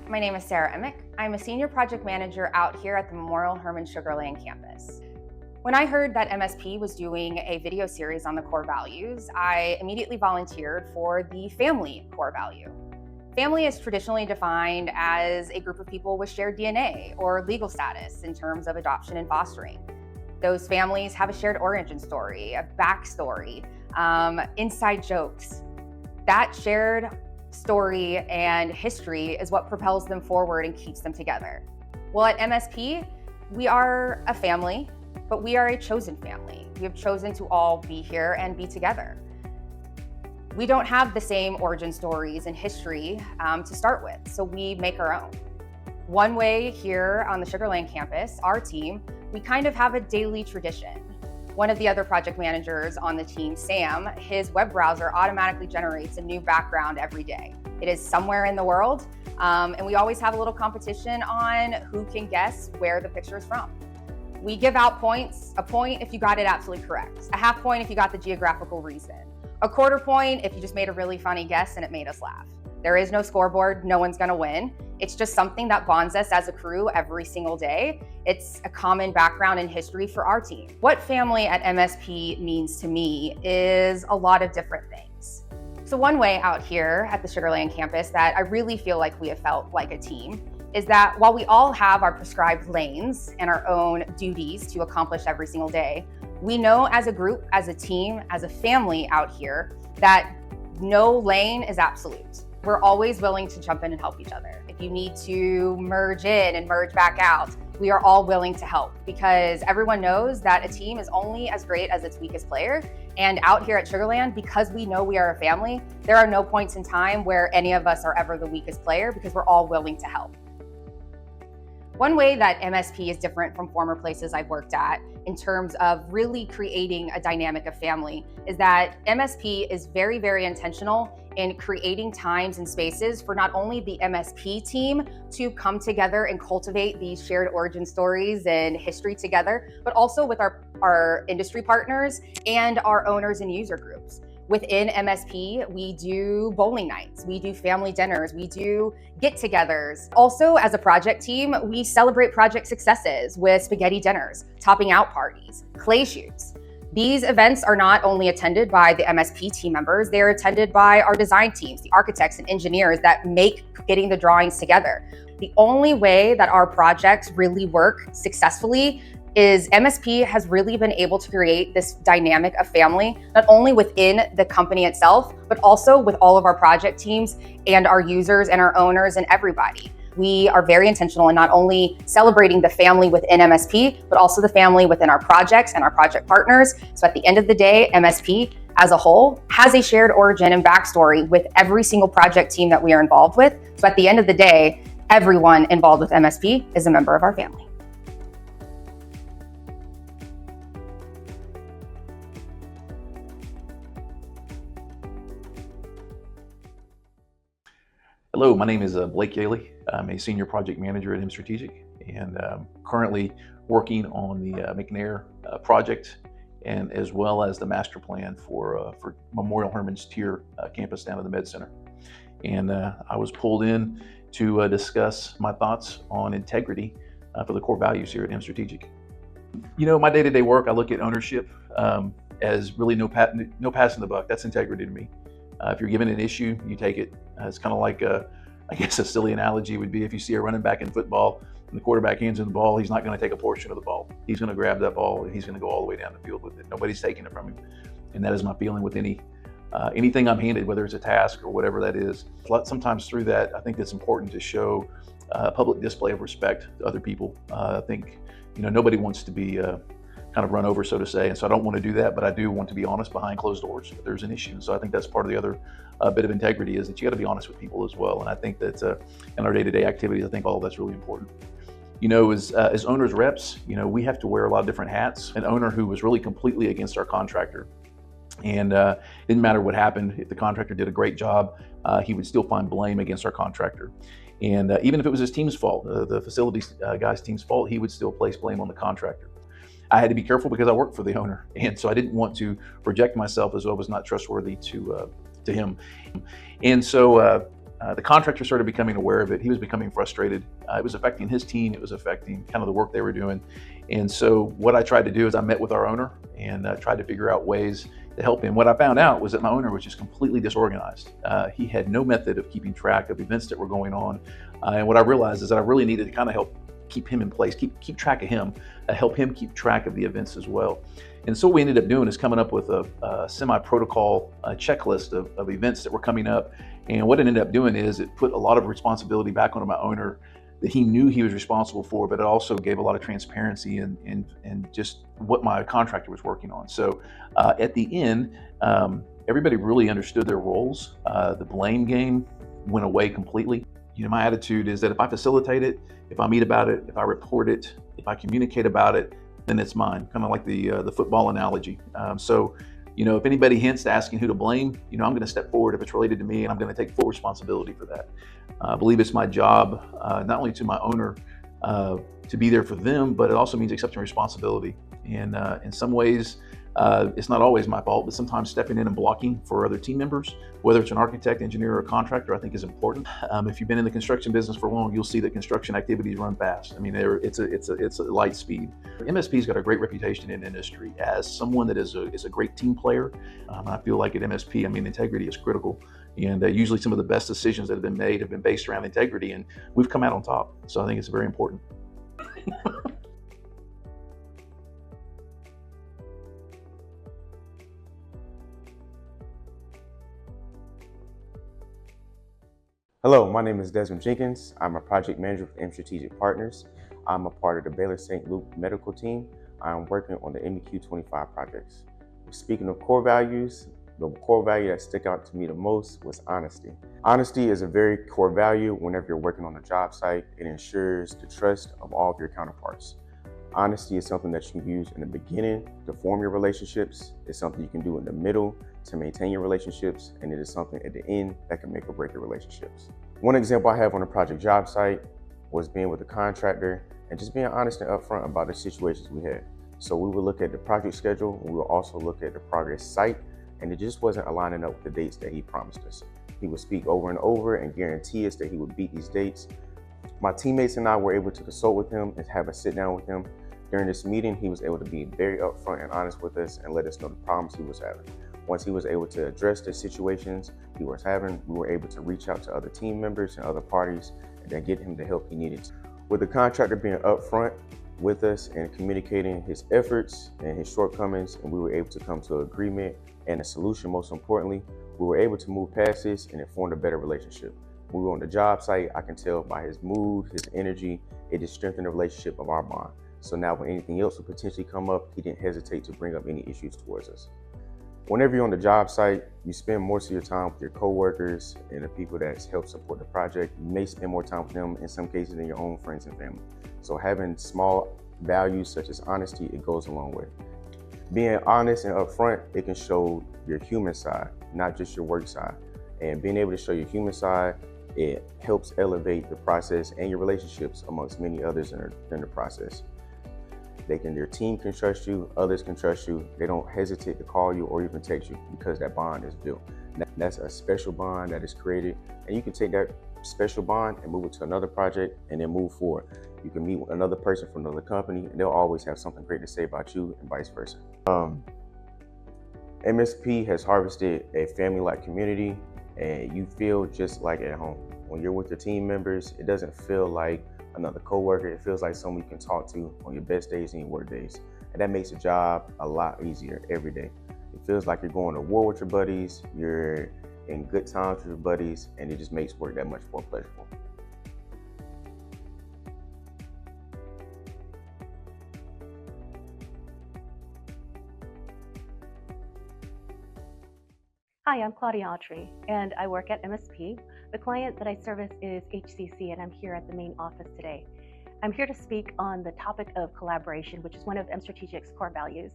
My name is Sarah Emick. I'm a senior project manager out here at the Memorial Hermann Sugar Land campus. When I heard that MSP was doing a video series on the core values, I immediately volunteered for the family core value. Family is traditionally defined as a group of people with shared DNA or legal status in terms of adoption and fostering. Those families have a shared origin story, a backstory, inside jokes. That shared story and history is what propels them forward and keeps them together. Well, at MSP, we are a family, but we are a chosen family. We have chosen to all be here and be together. We don't have the same origin stories and history to start with, so we make our own. One way here on the Sugar Land campus, our team, we kind of have a daily tradition. One of the other project managers on the team, Sam, his web browser automatically generates a new background every day. It is somewhere in the world, and we always have a little competition on who can guess where the picture is from. We give out points, a point if you got it absolutely correct, a half point if you got the geographical reason, a quarter point if you just made a really funny guess and it made us laugh. There is no scoreboard, no one's gonna win. It's just something that bonds us as a crew every single day. It's a common background and history for our team. What family at MSP means to me is a lot of different things. So one way out here at the Sugar Land campus that I really feel like we have felt like a team is that while we all have our prescribed lanes and our own duties to accomplish every single day, we know as a group, as a team, as a family out here that no lane is absolute. We're always willing to jump in and help each other. If you need to merge in and merge back out, we are all willing to help because everyone knows that a team is only as great as its weakest player. And out here at Sugar Land, because we know we are a family, there are no points in time where any of us are ever the weakest player because we're all willing to help. One way that MSP is different from former places I've worked at in terms of really creating a dynamic of family is that MSP is very, very intentional in creating times and spaces for not only the MSP team to come together and cultivate these shared origin stories and history together, but also with our industry partners and our owners and user groups. Within MSP, we do bowling nights, we do family dinners, we do get-togethers. Also, as a project team, we celebrate project successes with spaghetti dinners, topping out parties, clay shoots. These events are not only attended by the MSP team members, they're attended by our design teams, the architects and engineers that make getting the drawings together. The only way that our projects really work successfully is MSP has really been able to create this dynamic of family, not only within the company itself, but also with all of our project teams and our users and our owners and everybody. We are very intentional in not only celebrating the family within MSP, but also the family within our projects and our project partners. So at the end of the day, MSP as a whole has a shared origin and backstory with every single project team that we are involved with. So at the end of the day, everyone involved with MSP is a member of our family. Hello, my name is Blake Yaley. I'm a senior project manager at mStrategic and currently working on the McNair project and as well as the master plan for Memorial Hermann's Tier campus down at the Med Center. And I was pulled in to discuss my thoughts on integrity for the core values here at mStrategic. You know, my day-to-day work, I look at ownership as really no passing the buck. That's integrity to me. If you're given an issue, you take it. It's kind of like, I guess a silly analogy would be if you see a running back in football and the quarterback hands him the ball, he's not going to take a portion of the ball. He's going to grab that ball and he's going to go all the way down the field with it. Nobody's taking it from him. And that is my feeling with anything I'm handed, whether it's a task or whatever that is. Sometimes through that, I think it's important to show a public display of respect to other people. I think, you know, nobody wants to be kind of run over, so to say. And so I don't want to do that, but I do want to be honest behind closed doors if there's an issue. And so I think that's part of the other bit of integrity is that you got to be honest with people as well. And I think that in our day-to-day activities, I think all of that's really important. You know, as owners reps, you know, we have to wear a lot of different hats. An owner who was really completely against our contractor. And it didn't matter what happened. If the contractor did a great job, he would still find blame against our contractor. And even if it was his team's fault, the facilities guy's team's fault, he would still place blame on the contractor. I had to be careful because I worked for the owner. And so I didn't want to project myself as though I was not trustworthy to him. And so The contractor started becoming aware of it. He was becoming frustrated. It was affecting his team. It was affecting kind of the work they were doing. And so what I tried to do is I met with our owner and tried to figure out ways to help him. What I found out was that my owner was just completely disorganized. He had no method of keeping track of events that were going on. And what I realized is that I really needed to kind of help keep him in place, keep track of him, help him keep track of the events as well. And so what we ended up doing is coming up with a semi-protocol checklist of events that were coming up. And what it ended up doing is it put a lot of responsibility back onto my owner that he knew he was responsible for, but it also gave a lot of transparency and just what my contractor was working on. So at the end, everybody really understood their roles. The blame game went away completely. You know, my attitude is that if I facilitate it, if I meet about it, if I report it, if I communicate about it, then it's mine. Kind of like the football analogy. So, you know, if anybody hints to asking who to blame, you know, I'm going to step forward if it's related to me, and I'm going to take full responsibility for that. I believe it's my job, not only to my owner, to be there for them, but it also means accepting responsibility. And in some ways, it's not always my fault, but sometimes stepping in and blocking for other team members, whether it's an architect, engineer, or contractor, I think is important. If you've been in the construction business for long, you'll see that construction activities run fast. I mean, it's a light speed. MSP's got a great reputation in industry as someone that is a great team player. I feel like at MSP, I mean, integrity is critical. And usually some of the best decisions that have been made have been based around integrity, and we've come out on top. So I think it's very important. Hello, my name is Desmond Jenkins. I'm a project manager with mStrategic Partners. I'm a part of the Baylor St. Luke medical team. I'm working on the MEQ25 projects. Speaking of core values, the core value that stuck out to me the most was honesty. Honesty is a very core value whenever you're working on a job site. It ensures the trust of all of your counterparts. Honesty is something that you can use in the beginning to form your relationships. It's something you can do in the middle to maintain your relationships, and it is something at the end that can make or break your relationships. One example I have on a project job site was being with a contractor and just being honest and upfront about the situations we had. So we would look at the project schedule, and we would also look at the progress site, and it just wasn't aligning up with the dates that he promised us. He would speak over and over and guarantee us that he would beat these dates. My teammates and I were able to consult with him and have a sit down with him. During this meeting, he was able to be very upfront and honest with us and let us know the problems he was having. Once he was able to address the situations he was having, we were able to reach out to other team members and other parties and then get him the help he needed. With the contractor being upfront with us and communicating his efforts and his shortcomings, and we were able to come to an agreement and a solution, most importantly, we were able to move past this and it formed a better relationship. When we were on the job site, I can tell by his mood, his energy, it just strengthened the relationship of our bond. So now when anything else would potentially come up, he didn't hesitate to bring up any issues towards us. Whenever you're on the job site, you spend most of your time with your coworkers and the people that help support the project. You may spend more time with them in some cases than your own friends and family. So having small values such as honesty, it goes a long way. Being honest and upfront, it can show your human side, not just your work side. And being able to show your human side, it helps elevate the process and your relationships amongst many others in the process. Your team can trust you, others can trust you. They don't hesitate to call you or even text you because that bond is built. That's a special bond that is created, and you can take that special bond and move it to another project and then move forward. You can meet with another person from another company and they'll always have something great to say about you and vice versa. MSP has harvested a family-like community, and you feel just like at home. When you're with your team members, it doesn't feel like another coworker. It feels like someone you can talk to on your best days and your work days. And that makes the job a lot easier every day. It feels like you're going to war with your buddies, you're in good times with your buddies, and it just makes work that much more pleasurable. Hi, I'm Claudia Autry, and I work at MSP. The client that I service is HCC, and I'm here at the main office today. I'm here to speak on the topic of collaboration, which is one of mStrategic's core values.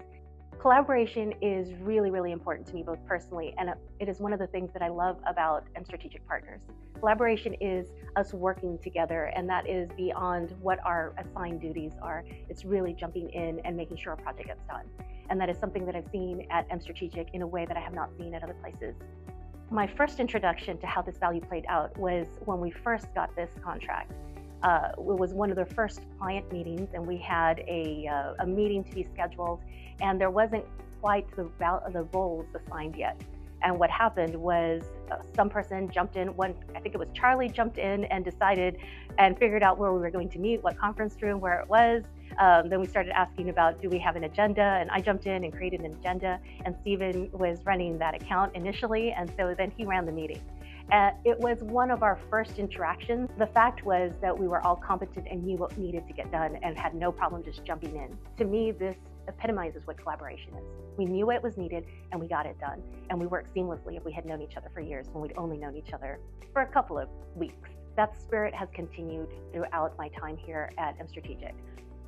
Collaboration is really, really important to me, both personally, and it is one of the things that I love about mStrategic Partners. Collaboration is us working together, and that is beyond what our assigned duties are. It's really jumping in and making sure a project gets done. And that is something that I've seen at mStrategic in a way that I have not seen at other places. My first introduction to how this value played out was when we first got this contract. It was one of the first client meetings, and we had a meeting to be scheduled, and there wasn't quite the roles assigned yet. And what happened was some person jumped in, I think it was Charlie, jumped in and decided and figured out where we were going to meet, what conference room, where it was. Then we started asking about, do we have an agenda? And I jumped in and created an agenda, and Stephen was running that account initially, and so then he ran the meeting. It was one of our first interactions. The fact was that we were all competent and knew what needed to get done and had no problem just jumping in. To me, this epitomizes what collaboration is. We knew what was needed and we got it done. And we worked seamlessly if we had known each other for years when we'd only known each other for a couple of weeks. That spirit has continued throughout my time here at mStrategic.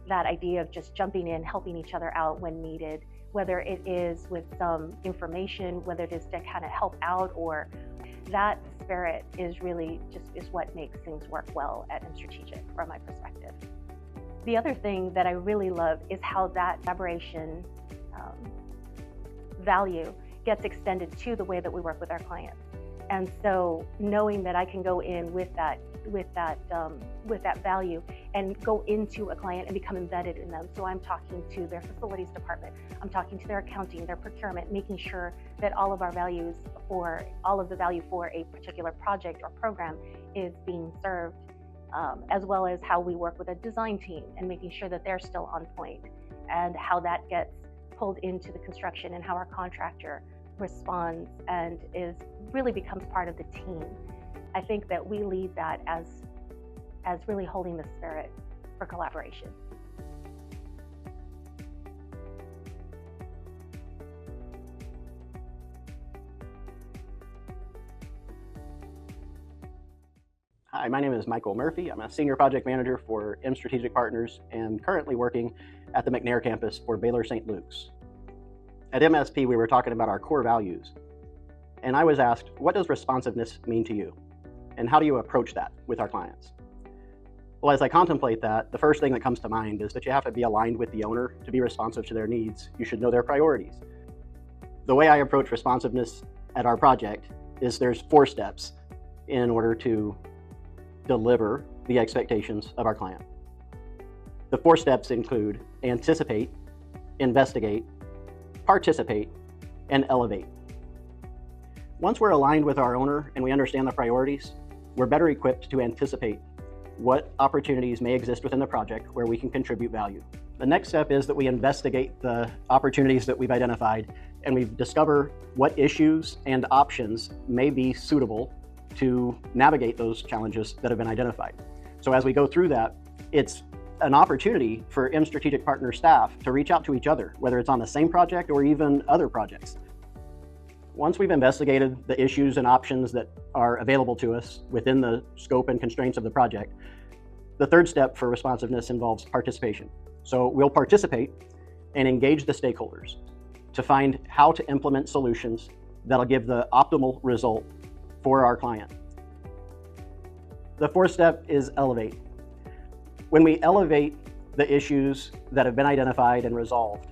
That idea of just jumping in, helping each other out when needed, whether it is with some information, whether it is to kind of help out, or that spirit is really is what makes things work well at mStrategic from my perspective. The other thing that I really love is how that collaboration value gets extended to the way that we work with our clients. And so knowing that I can go in with that value and go into a client and become embedded in them. So I'm talking to their facilities department, I'm talking to their accounting, their procurement, making sure that all of the value for a particular project or program is being served, as well as how we work with a design team and making sure that they're still on point, and how that gets pulled into the construction and how our contractor responds and really becomes part of the team. I think that we lead that as really holding the spirit for collaboration. Hi, my name is Michael Murphy. I'm a Senior Project Manager for mStrategic Partners and currently working at the McNair campus for Baylor St. Luke's. At mSP, we were talking about our core values, and I was asked, what does responsiveness mean to you? And how do you approach that with our clients? Well, as I contemplate that, the first thing that comes to mind is that you have to be aligned with the owner to be responsive to their needs. You should know their priorities. The way I approach responsiveness at our project is there's 4 steps in order to deliver the expectations of our client. The 4 steps include anticipate, investigate, participate, and elevate. Once we're aligned with our owner and we understand the priorities, we're better equipped to anticipate what opportunities may exist within the project where we can contribute value. The next step is that we investigate the opportunities that we've identified, and we discover what issues and options may be suitable to navigate those challenges that have been identified. So as we go through that, it's an opportunity for mStrategic Partner staff to reach out to each other, whether it's on the same project or even other projects. Once we've investigated the issues and options that are available to us within the scope and constraints of the project, the 3rd step for responsiveness involves participation. So we'll participate and engage the stakeholders to find how to implement solutions that'll give the optimal result for our client. The 4th step is elevate. When we elevate the issues that have been identified and resolved,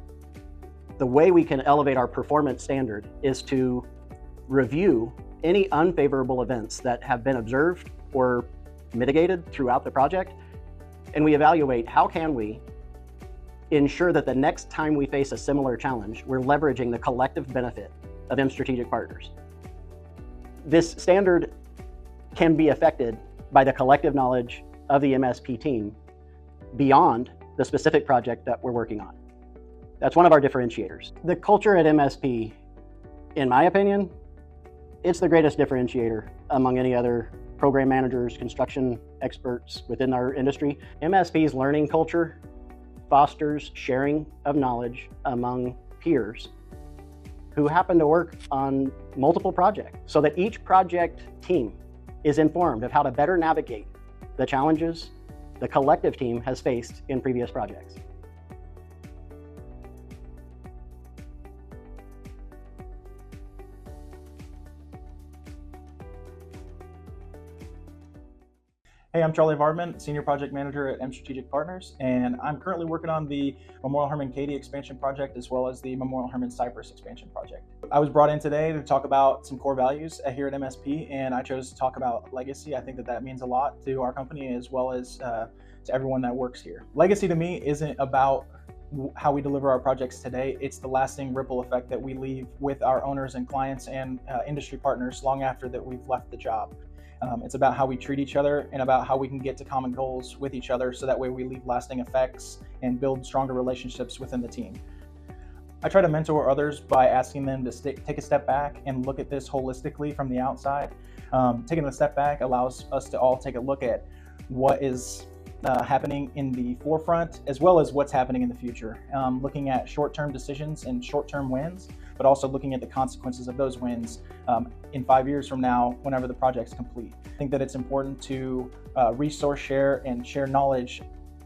the way we can elevate our performance standard is to review any unfavorable events that have been observed or mitigated throughout the project, and we evaluate how can we ensure that the next time we face a similar challenge, we're leveraging the collective benefit of mStrategic Partners. This standard can be affected by the collective knowledge of the mSP team beyond the specific project that we're working on. That's one of our differentiators. The culture at mSP, in my opinion, it's the greatest differentiator among any other program managers, construction experts within our industry. mSP's learning culture fosters sharing of knowledge among peers who happen to work on multiple projects, so that each project team is informed of how to better navigate the challenges the collective team has faced in previous projects. Hey, I'm Charlie Vardman, Senior Project Manager at mStrategic Partners, and I'm currently working on the Memorial Hermann Katy expansion project as well as the Memorial Hermann Cypress expansion project. I was brought in today to talk about some core values here at MSP, and I chose to talk about legacy. I think that means a lot to our company as well as to everyone that works here. Legacy to me isn't about how we deliver our projects today. It's the lasting ripple effect that we leave with our owners and clients and industry partners long after that we've left the job. It's about how we treat each other and about how we can get to common goals with each other so that way we leave lasting effects and build stronger relationships within the team. I try to mentor others by asking them to take a step back and look at this holistically from the outside. Taking a step back allows us to all take a look at what is happening in the forefront as well as what's happening in the future. Looking at short-term decisions and short-term wins, but also looking at the consequences of those wins in 5 years from now, whenever the project's complete. I think that it's important to resource share and share knowledge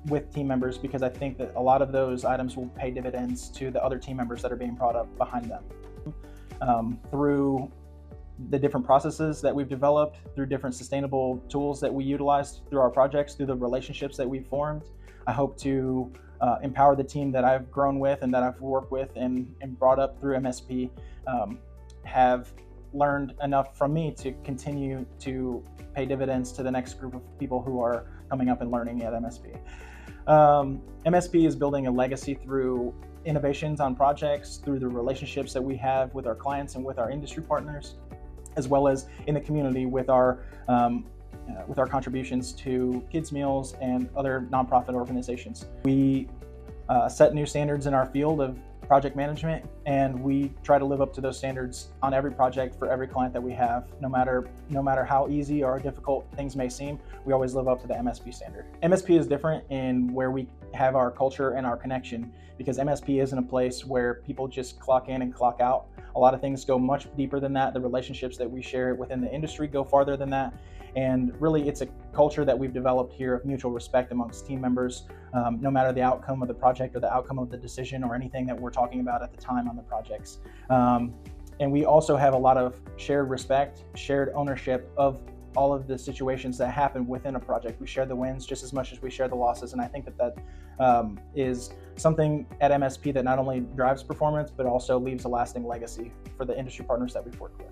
with team members because I think that a lot of those items will pay dividends to the other team members that are being brought up behind them. Through the different processes that we've developed, through different sustainable tools that we utilize through our projects, through the relationships that we've formed, I hope to empower the team that I've grown with and that I've worked with and brought up through MSP, have learned enough from me to continue to pay dividends to the next group of people who are coming up and learning at MSP. MSP is building a legacy through innovations on projects, through the relationships that we have with our clients and with our industry partners, as well as in the community with our contributions to kids' meals and other nonprofit organizations. We set new standards in our field of project management, and we try to live up to those standards on every project for every client that we have. No matter how easy or difficult things may seem, we always live up to the MSP standard. MSP is different in where we have our culture and our connection, because MSP isn't a place where people just clock in and clock out. A lot of things go much deeper than that. The relationships that we share within the industry go farther than that. And really, it's a culture that we've developed here of mutual respect amongst team members, no matter the outcome of the project or the outcome of the decision or anything that we're talking about at the time on the projects. And we also have a lot of shared respect, shared ownership of all of the situations that happen within a project. We share the wins just as much as we share the losses. And I think that is something at MSP that not only drives performance, but also leaves a lasting legacy for the industry partners that we've worked with.